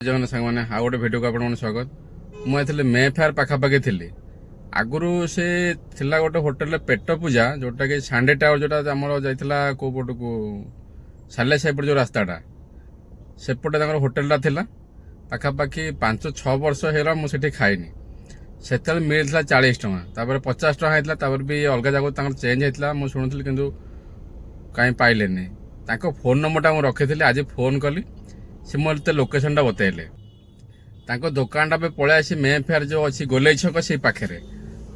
जगन्नाथ सांग मैंने आउ गोटे भिडियो को आपन स्वागत। मुझे मे फेयर पाखापाखि थी आगु से थिला गोटे होटेल पेट पूजा जोटा कि सांडे टावर जोटा आमर जाइला को पट को साले साइपट जो रास्ताटा सेपटे होटेलटा थिला पाखापाखि 5-6 वर्ष होगा मुझे खाइनी से मिलता 40 टଙ୍କା 50 टଙ୍କା होता भी अलग जगह चेंज होता मुझे शुणुली कि कहीं पाइले फोन नंबरटा मुझे रखी आज फोन कली से मत लोकेशनटा बतैले दुकानटा पे पलि आसी मे फेयर जो अच्छी गोले छक से पाखे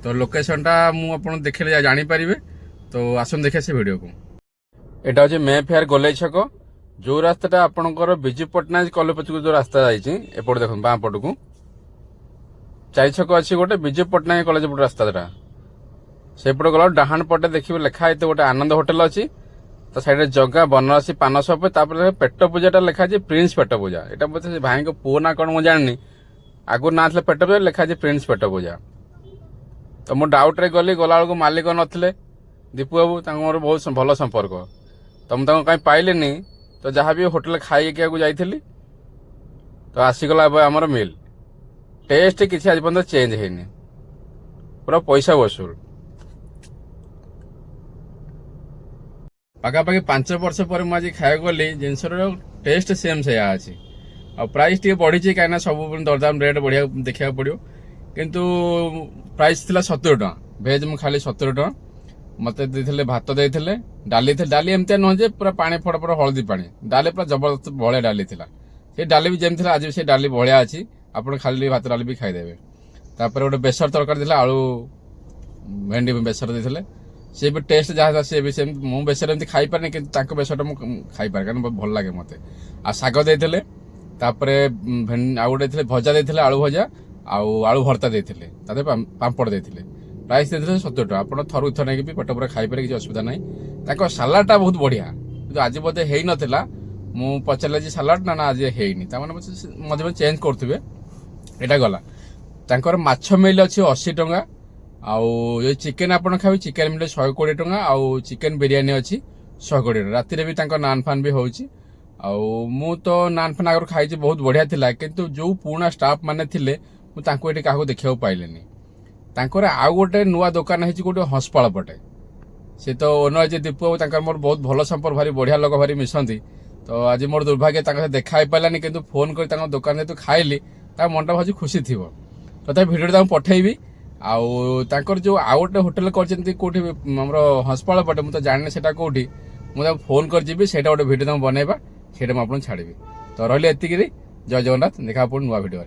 तो लोकेशनटा मुझे देखले जानीपारे तो आसन देखिए से वीडियो को। यहाँ हूँ मे फेयर गोले छक जो रास्ता आपंकर विजु पट्टनायक कॉलेज को जो रास्ता जापट देख बाँ पट को 4 छक अच्छी गोटे विजु पट्टनायक कॉलेज पट रास्ता सेपट गला डाहाण पटे देखिए लिखाई गोटे आनंद होटेल अच्छी तो साइड जगह बनारसी पान सप पेट पूजा लिखा है प्रिंस पेट पूजा यहाँ बोलते भाई को पुओ ना कौन मुझे जानी आगु ना पेट पूजा लिखा है प्रिंस पेट पूजा तो मु डाउट रे गली गला बेलू मालिक नथिले दीपू बाबू मोर बहुत भल संपर्क तो मुझे कहीं पाइलेनी तो जहाँ भी होटेल खाई जाइली तो आसीगला आमर मिल टेस्ट किसी आज पर्यटन चेंज होनी पूरा पैसा वसूल पाखापाखि 5 वर्ष पर मुझे खाया गली जिनस टेस्ट सेम से अच्छी आ प्राइस टे बढ़ी कहीं सब दरदाम रेट बढ़िया देखा पड़ो किंतु प्राइस थिला 70 टଙ୍କା भेज मु खाली 70 टଙ୍କା मत देते भात देते डाली एमती नुहे पूरा पानी फड़फड़ हलदी पानी डाली पूरा जबरदस्त भलिया डाली थिला से डाली भी जमी आज भी से डाली भलिया अच्छी आप खाली भात डाली भी खाईदेवे तापर गोटे बेसर तरकारी थी आलू भेंडी बेसर देते सी भी टेस्ट जहाँ सी भी सेम मु बेसर एमती खाई पारे कि बेसरटा मुझे खाई पारे कारण भल लगे मत आ शाग देते आउ गोटे भजा देते आलू भजा आलू भर्ता देते पापड़ देते प्राइस देते 70 टଙ୍କା आप थरु थर नहीं पेट पूरा खाई पारे किसी असुविधा ना सालाडटा बहुत बढ़िया कि आज बोधे हो नाला मु पचारे सालाड ना आज होनी मझे मझे चेंज करुवे यहाँ गला माछ मिल अच्छी 80 टଙ୍କା आउ ये चिकेन आप खाए चिकेन मिले 120 टଙ୍କା आउ चिकेन बिरियानी अच्छी 120 टଙ୍କା राति भी नान फान भी होची मु तो नान फान आगर खाई बहुत बढ़िया थिला किंतु जो पुराना स्टाफ माने थिले मु तांको एठी काहको देखियो पाइलेनी आउ गोटे नुआ दुकान है गोटे हंसपाल पटे से तो ओनर जे दीपू बाबू मोर बहुत भल संपर्क भारी बढ़िया लोक भारी मिसंती तो आज मोर दुर्भाग्य देखा पारानी कि फोन कर दुकान जो खाइली मनटा भाजी खुशी थी तथा भिडियो पठेबी आउ जो आउ गोटे होटेल कर हंसपाल पटे मुझे जाने से कौटी मुझे फोन कर जी से गोटे भिडियो बनइबा से मुझे छाड़ी तो रही एतिक जय जगन्नाथ देखा नुआ भिडियो।